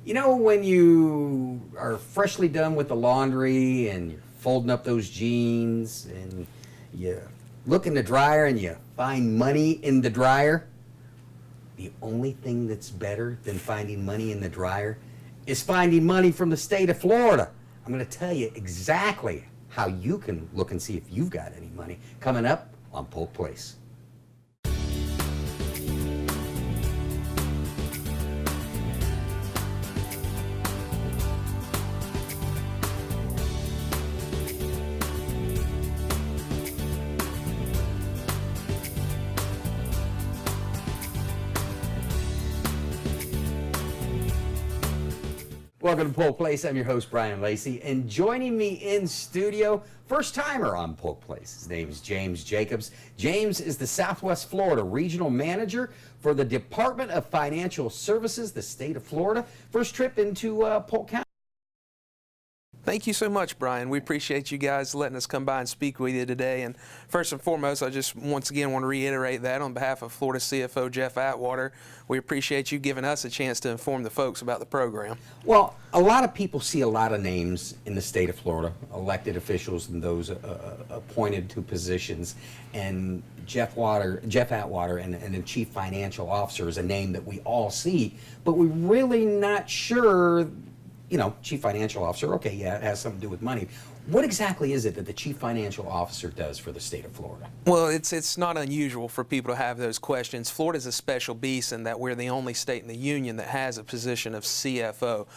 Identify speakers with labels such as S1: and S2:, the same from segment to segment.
S1: You know, when you are freshly done with the laundry and you're folding up those jeans and you look in the dryer and you find money in the dryer, the only thing that's better than finding money in the dryer is finding money from the state of Florida. I'm going to tell you exactly how you can look and see if you've got any money coming up on Polk Place. Welcome to Polk Place. I'm your host, Brian Lacey, and joining me in studio, first timer on Polk Place. His name is James Jacobs. James is the Southwest Florida Regional Manager for the Department of Financial Services, the state of Florida. First trip into Polk County.
S2: Thank you so much, Brian. We appreciate you guys letting us come by and speak with you today. And first and foremost, I just once again want to reiterate that on behalf of Florida CFO Jeff Atwater, we appreciate you giving us a chance to inform the folks about the program.
S1: Well, a lot of people see a lot of names in the state of Florida, elected officials and those appointed to positions, and Jeff Atwater and the Chief Financial Officer is a name that we all see, but we're really not sure. You know, Chief Financial Officer, okay, yeah, it has something to do with money. What exactly is it that the Chief Financial Officer does for the state of Florida?
S2: Well, it's not unusual for people to have those questions. Florida's a special beast in that we're the only state in the union that has a position of CFO.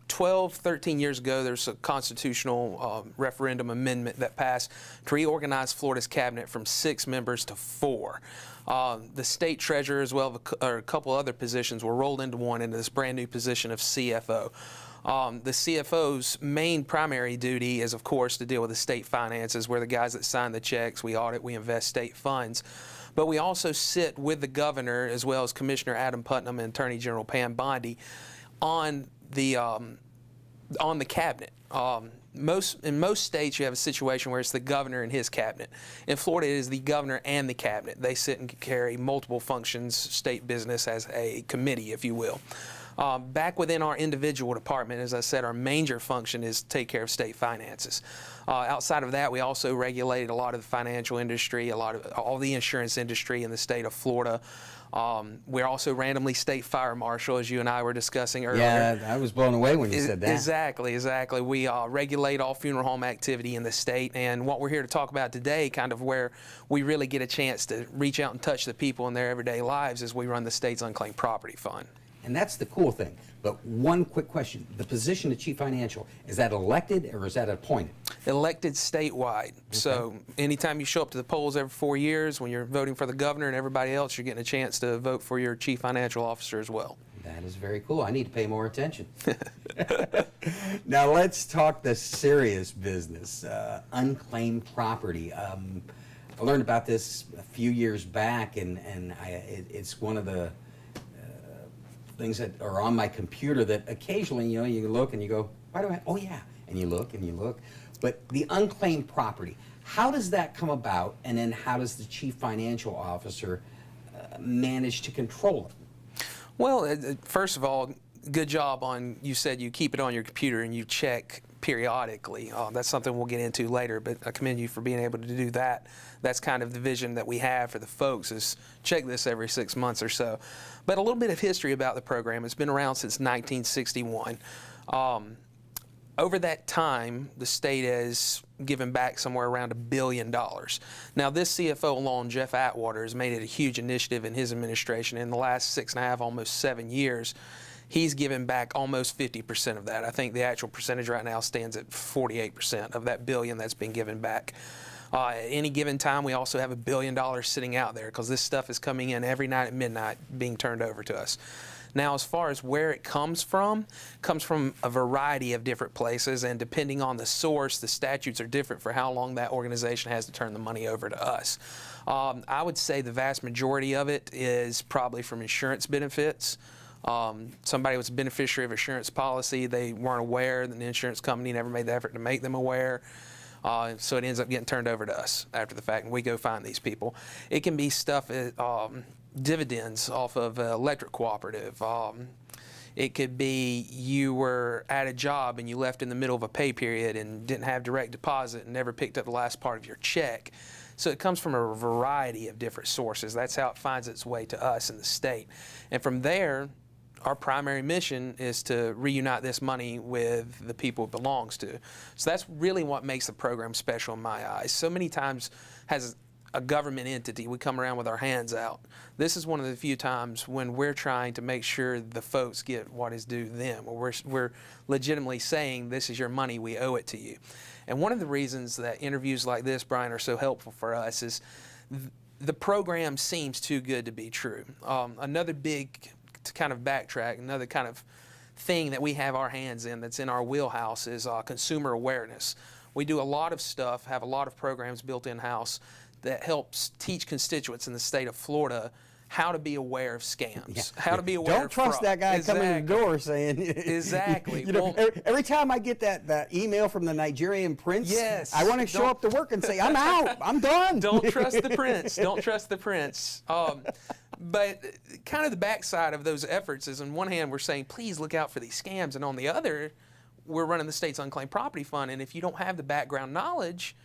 S2: 13 years ago, there's a constitutional referendum amendment that passed to reorganize Florida's cabinet from 6 members to 4. The state treasurer, as well as a couple other positions, were rolled into this brand new position of CFO. The CFO's main primary duty is, of course, to deal with the state finances. We're the guys that sign the checks, we audit, we invest state funds. But we also sit with the governor, as well as Commissioner Adam Putnam and Attorney General Pam Bondi, on the cabinet. In most states, you have a situation where it's the governor and his cabinet. In Florida, it is the governor and the cabinet. They sit and carry multiple functions, state business as a committee, if you will. Back within our individual department, as I said, our major function is to take care of state finances. Outside of that, we also regulate a lot of the financial industry, all the insurance industry in the state of Florida. We're also randomly state fire marshal, as you and I were discussing earlier.
S1: Yeah, I was blown away when you said that.
S2: Exactly. We regulate all funeral home activity in the state, and what we're here to talk about today, kind of where we really get a chance to reach out and touch the people in their everyday lives, is we run the state's Unclaimed Property Fund.
S1: And that's the cool thing. But one quick question. The position of Chief Financial, is that elected or is that appointed?
S2: Elected statewide. Okay. So anytime you show up to the polls every 4 years, when you're voting for the governor and everybody else, you're getting a chance to vote for your Chief Financial Officer as well.
S1: That is very cool. I need to pay more attention. Now let's talk the serious business, unclaimed property. I learned about this a few years back, and it's one of the things that are on my computer that occasionally, you know, you look and you go, why do I, oh yeah, and you look and you look. But the unclaimed property, how does that come about, and then how does the Chief Financial Officer manage to control it?
S2: Well, first of all, good job on, you said you keep it on your computer and you check periodically. That's something we'll get into later, but I commend you for being able to do that. That's kind of the vision that we have for the folks, is check this every 6 months or so. But a little bit of history about the program. It's been around since 1961. Over that time, the state has given back somewhere around $1 billion. Now, this CFO alone, Jeff Atwater, has made it a huge initiative in his administration. In the last 6.5, almost 7 years, he's given back almost 50% of that. I think the actual percentage right now stands at 48% of that $1 billion that's been given back. At any given time, we also have $1 billion sitting out there, because this stuff is coming in every night at midnight being turned over to us. Now, as far as where it comes from a variety of different places, and depending on the source, the statutes are different for how long that organization has to turn the money over to us. I would say the vast majority of it is probably from insurance benefits. Somebody was a beneficiary of insurance policy, they weren't aware, and the insurance company never made the effort to make them aware. So it ends up getting turned over to us after the fact, and we go find these people. It can be stuff, dividends off of electric cooperative. It could be you were at a job and you left in the middle of a pay period and didn't have direct deposit and never picked up the last part of your check. So it comes from a variety of different sources. That's how it finds its way to us in the state. And from there, our primary mission is to reunite this money with the people it belongs to. So that's really what makes the program special in my eyes. So many times has a government entity, we come around with our hands out. This is one of the few times when we're trying to make sure the folks get what is due them, or we're legitimately saying, this is your money, we owe it to you. And one of the reasons that interviews like this, Brian, are so helpful for us is the program seems too good to be true. Another big, to kind of backtrack, another kind of thing that we have our hands in that's in our wheelhouse is consumer awareness. We do a lot of stuff, have a lot of programs built in-house that helps teach constituents in the state of Florida how to be aware of scams, how to be aware
S1: Don't
S2: of
S1: trust
S2: fraud.
S1: that guy coming in the door saying.
S2: Exactly.
S1: You know,
S2: Well,
S1: every time I get that email from the Nigerian prince,
S2: yes,
S1: I want to show up to work and say, I'm out, I'm done.
S2: Don't trust the prince. Don't trust the prince. But kind of the backside of those efforts is, on one hand, we're saying, please look out for these scams, and on the other, we're running the state's Unclaimed Property Fund, and if you don't have the background knowledge,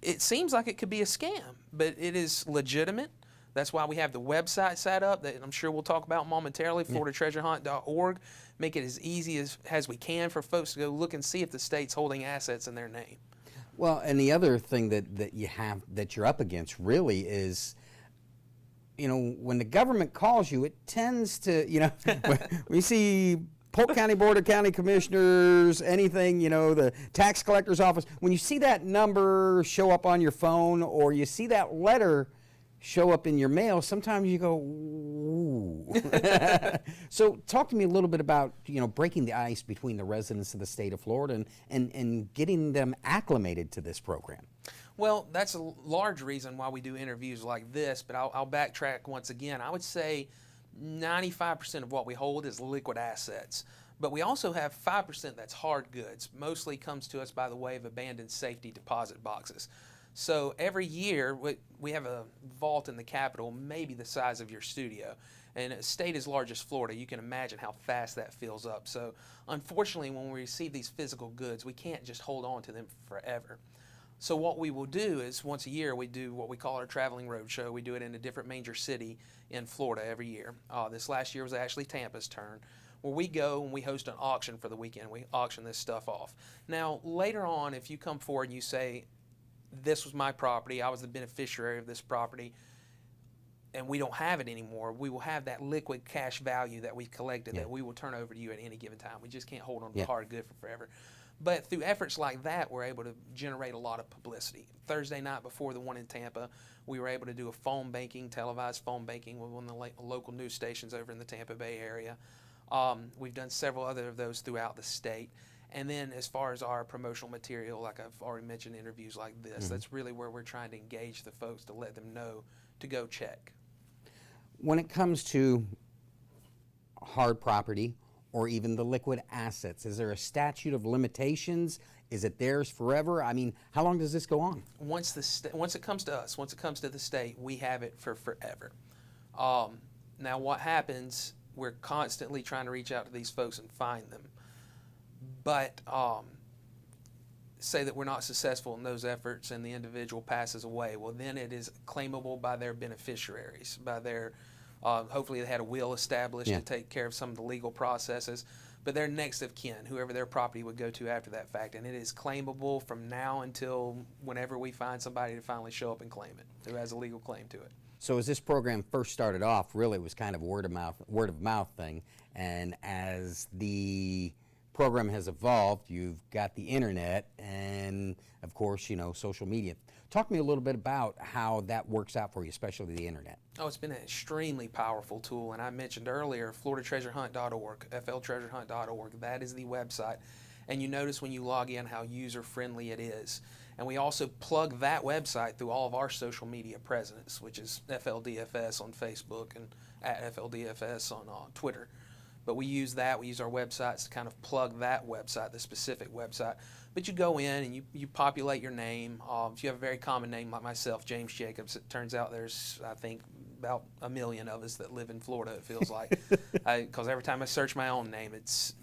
S2: it seems like it could be a scam, but it is legitimate. That's why we have the website set up that I'm sure we'll talk about momentarily, FloridaTreasureHunt.org. Make it as easy as we can for folks to go look and see if the state's holding assets in their name.
S1: Well, and the other thing that you have, that you're up against really is, you know, when the government calls you, it tends to, you know, when you see Polk County Board of County Commissioners, anything, you know, the tax collector's office, when you see that number show up on your phone or you see that letter show up in your mail, sometimes you go, ooh. So talk to me a little bit about, you know, breaking the ice between the residents of the state of Florida and getting them acclimated to this program.
S2: Well, that's a large reason why we do interviews like this, but I'll backtrack once again. I would say 95% of what we hold is liquid assets, but we also have 5% that's hard goods. Mostly comes to us by the way of abandoned safety deposit boxes. So every year we have a vault in the Capitol, maybe the size of your studio. And a state as large as Florida, you can imagine how fast that fills up. So unfortunately, when we receive these physical goods, we can't just hold on to them forever. So what we will do is once a year we do what we call our traveling road show. We do it in a different major city in Florida every year. This last year was actually Tampa's turn, where we go and we host an auction for the weekend. We auction this stuff off. Now later on, if you come forward and you say, this was my property, I was the beneficiary of this property, and we don't have it anymore, we will have that liquid cash value that we've collected that we will turn over to you at any given time. We just can't hold on to the hard good for forever. But through efforts like that, we're able to generate a lot of publicity. Thursday night before the one in Tampa, we were able to do a phone banking, televised phone banking with one of the local news stations over in the Tampa Bay area. We've done several other of those throughout the state. And then as far as our promotional material, like I've already mentioned, interviews like this, that's really where we're trying to engage the folks to let them know to go check.
S1: When it comes to hard property or even the liquid assets, is there a statute of limitations? Is it theirs forever? I mean, how long does this go on?
S2: Once it comes to us, once it comes to the state, we have it for forever. Now what happens, we're constantly trying to reach out to these folks and find them. But say that we're not successful in those efforts and the individual passes away, well then it is claimable by their beneficiaries, by their, hopefully they had a will established to take care of some of the legal processes, but their next of kin, whoever their property would go to after that fact, and it is claimable from now until whenever we find somebody to finally show up and claim it, who has a legal claim to it.
S1: So as this program first started off, really it was kind of a word of mouth thing, and as the program has evolved, you've got the internet and of course, you know, social media. Talk to me a little bit about how that works out for you, especially the internet.
S2: Oh, it's been an extremely powerful tool, and I mentioned earlier FloridaTreasureHunt.org, FLTreasureHunt.org. That is the website, and you notice when you log in how user-friendly it is. And we also plug that website through all of our social media presence, which is FLDFS on Facebook and at FLDFS on Twitter. But we use that, we use our websites to kind of plug that website, the specific website. But you go in and you populate your name. If you have a very common name like myself, James Jacobs, it turns out there's, I think, about 1 million of us that live in Florida, it feels like. Because every time I search my own name, it's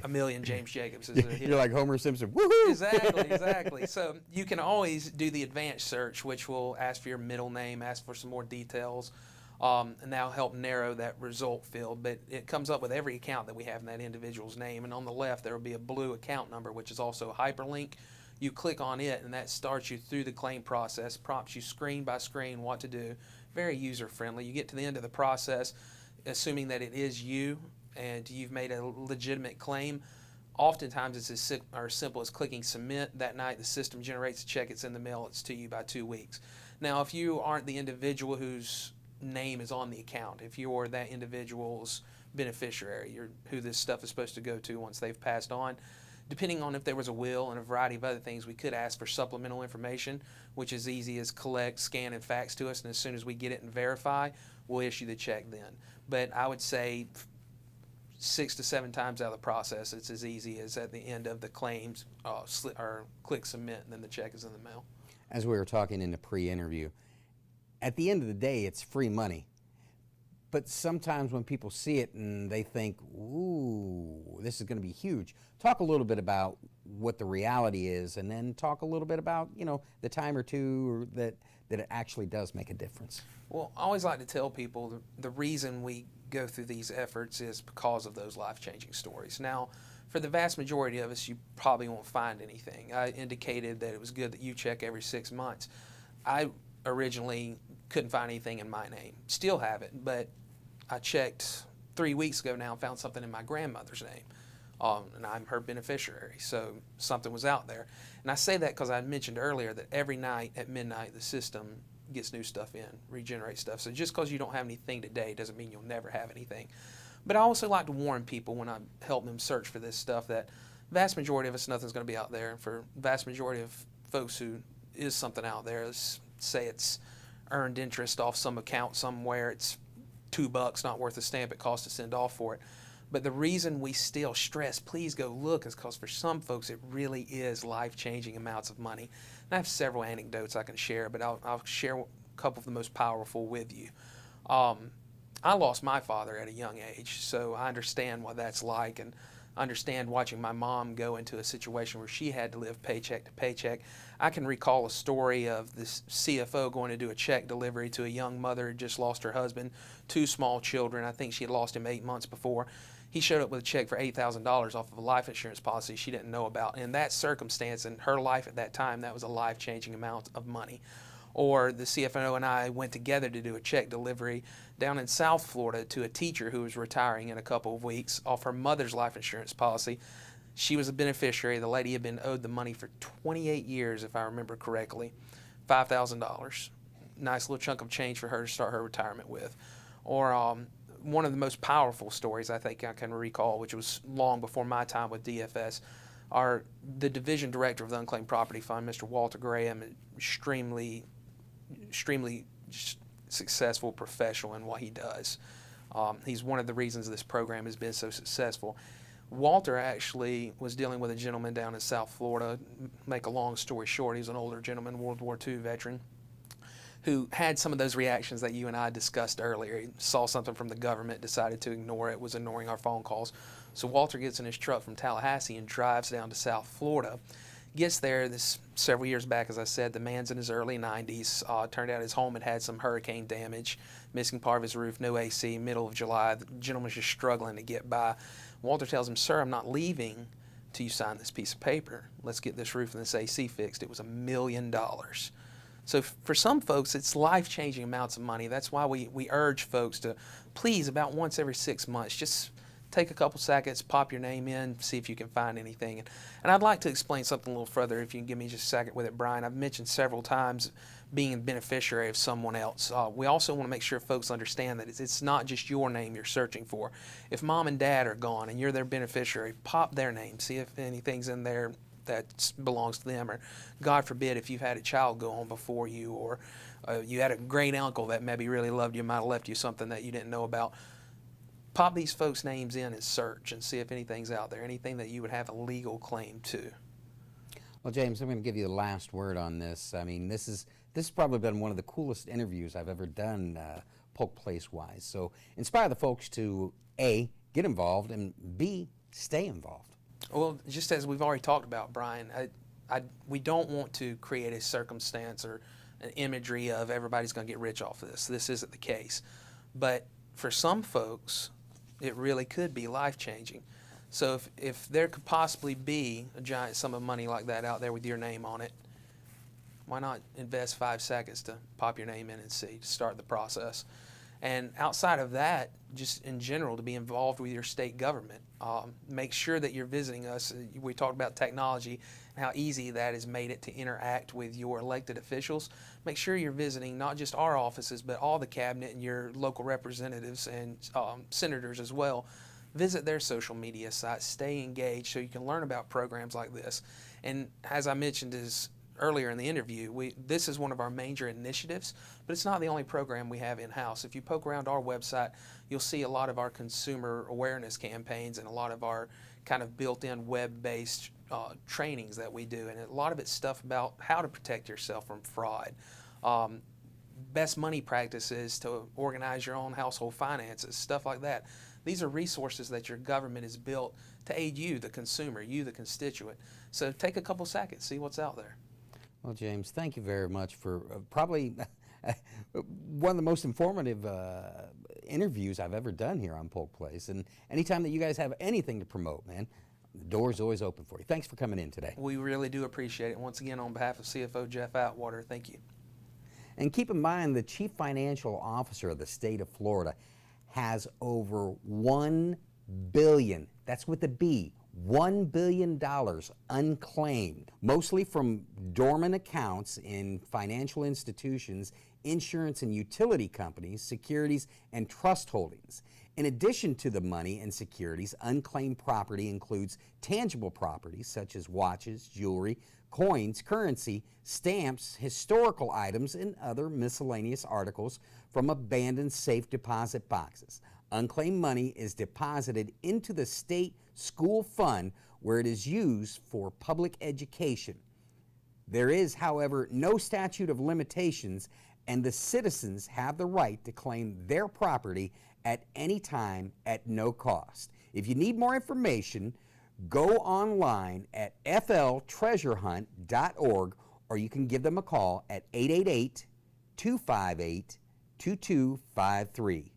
S2: 1 million James Jacobs.
S1: You're like Homer Simpson. Woohoo!
S2: Exactly. So you can always do the advanced search, which will ask for your middle name, ask for some more details, and that'll help narrow that result field. But it comes up with every account that we have in that individual's name. And on the left, there will be a blue account number, which is also a hyperlink. You click on it, and that starts you through the claim process, prompts you screen by screen what to do. Very user-friendly. You get to the end of the process, assuming that it is you and you've made a legitimate claim. Oftentimes, it's as simple as clicking submit. That night, the system generates a check. It's in the mail. It's to you by 2 weeks. Now, if you aren't the individual whose name is on the account, if you're that individual's beneficiary, you're who this stuff is supposed to go to once they've passed on, depending on if there was a will and a variety of other things, we could ask for supplemental information, which is easy as collect, scan, and fax to us. And as soon as we get it and verify, we'll issue the check then. But I would say 6 to 7 times out of the process, it's as easy as at the end of the claims, or click submit, and then the check is in the mail.
S1: As we were talking in the pre-interview, at the end of the day, it's free money. But sometimes when people see it and they think, ooh, this is going to be huge, talk a little bit about what the reality is, and then talk a little bit about, the time or two that it actually does make a difference.
S2: Well, I always like to tell people the reason we go through these efforts is because of those life-changing stories. Now, for the vast majority of us, you probably won't find anything. I indicated that it was good that you check every 6 months. I originally couldn't find anything in my name. Still haven't, but I checked 3 weeks ago now and found something in my grandmother's name. And I'm her beneficiary, so something was out there. And I say that because I mentioned earlier that every night at midnight the system gets new stuff in, regenerates stuff. So just because you don't have anything today doesn't mean you'll never have anything. But I also like to warn people when I help them search for this stuff that vast majority of us, nothing's going to be out there. For vast majority of folks who is something out there, let's say it's earned interest off some account somewhere, it's $2, not worth the stamp it costs to send off for it. But the reason we still stress, please go look, is because for some folks it really is life-changing amounts of money. And I have several anecdotes I can share, but I'll share a couple of the most powerful with you. I lost my father at a young age, so I understand what that's like, and understand watching my mom go into a situation where she had to live paycheck to paycheck. I can recall a story of this CFO going to do a check delivery to a young mother who just lost her husband, 2 small children. I think she had lost him 8 months before. He showed up with a check for $8,000 off of a life insurance policy she didn't know about. In that circumstance, in her life at that time, that was a life-changing amount of money. Or the CFO and I went together to do a check delivery down in South Florida to a teacher who was retiring in a couple of weeks off her mother's life insurance policy. She was a beneficiary. The lady had been owed the money for 28 years, if I remember correctly, $5,000. Nice little chunk of change for her to start her retirement with. Or one of the most powerful stories I think I can recall, which was long before my time with DFS, the division director of the Unclaimed Property Fund, Mr. Walter Graham, extremely successful professional in what he does. He's one of the reasons this program has been so successful. Walter actually was dealing with a gentleman down in South Florida. Make a long story short, he's an older gentleman, World War II veteran, who had some of those reactions that you and I discussed earlier. He saw something from the government, decided to ignore it, was ignoring our phone calls. So Walter gets in his truck from Tallahassee and drives down to South Florida. Gets there this several years back, as I said, the man's in his early 90s. Turned out his home had some hurricane damage, missing part of his roof, no AC, middle of July. The gentleman's just struggling to get by. Walter tells him, "Sir, I'm not leaving till you sign this piece of paper. Let's get this roof and this AC fixed." It was $1 million. So for some folks, it's life-changing amounts of money. That's why we urge folks to, please, about once every 6 months, just take a couple seconds, pop your name in, see if you can find anything. And I'd like to explain something a little further, if you can give me just a second with it, Brian. I've mentioned several times being a beneficiary of someone else. We also want to make sure folks understand that it's not just your name you're searching for. If mom and dad are gone and you're their beneficiary, pop their name, see if anything's in there that belongs to them, or God forbid if you've had a child go on before you, or you had a great uncle that maybe really loved you, might have left you something that you didn't know about. Pop these folks' names in and search and see if anything's out there, anything that you would have a legal claim to.
S1: Well, James, I'm going to give you the last word on this. I mean, this this has probably been one of the coolest interviews I've ever done, Polk Place-wise. So inspire the folks to A, get involved, and B, stay involved.
S2: Well, just as we've already talked about, Brian, we don't want to create a circumstance or an imagery of everybody's going to get rich off of this. This isn't the case. But for some folks, it really could be life-changing. So if there could possibly be a giant sum of money like that out there with your name on it, why not invest 5 seconds to pop your name in and see, to start the process? And outside of that, just in general, to be involved with your state government. Make sure that you're visiting us. We talked about technology and how easy that has made it to interact with your elected officials. Make sure you're visiting not just our offices, but all the cabinet and your local representatives and senators as well. Visit their social media sites. Stay engaged so you can learn about programs like this. And as I mentioned earlier in the interview, this is one of our major initiatives, but it's not the only program we have in-house. If you poke around our website, you'll see a lot of our consumer awareness campaigns and a lot of our kind of built-in web-based trainings that we do, and a lot of it's stuff about how to protect yourself from fraud. Best money practices to organize your own household finances, stuff like that. These are resources that your government has built to aid you, the consumer, you, the constituent. So take a couple seconds, see what's out there.
S1: Well, James, thank you very much for probably one of the most informative interviews I've ever done here on Polk Place. And anytime that you guys have anything to promote, man, the door's always open for you. Thanks for coming in today.
S2: We really do appreciate it. Once again, on behalf of CFO Jeff Atwater, thank you.
S1: And keep in mind, the Chief Financial Officer of the state of Florida has over $1 billion, that's with a B, $1 billion unclaimed, mostly from dormant accounts in financial institutions, insurance and utility companies, securities, and trust holdings. In addition to the money and securities, unclaimed property includes tangible properties such as watches, jewelry, coins, currency, stamps, historical items, and other miscellaneous articles from abandoned safe deposit boxes. Unclaimed money is deposited into the state school fund where it is used for public education. There is, however, no statute of limitations, and the citizens have the right to claim their property at any time at no cost. If you need more information, go online at fltreasurehunt.org, or you can give them a call at 888-258-2253.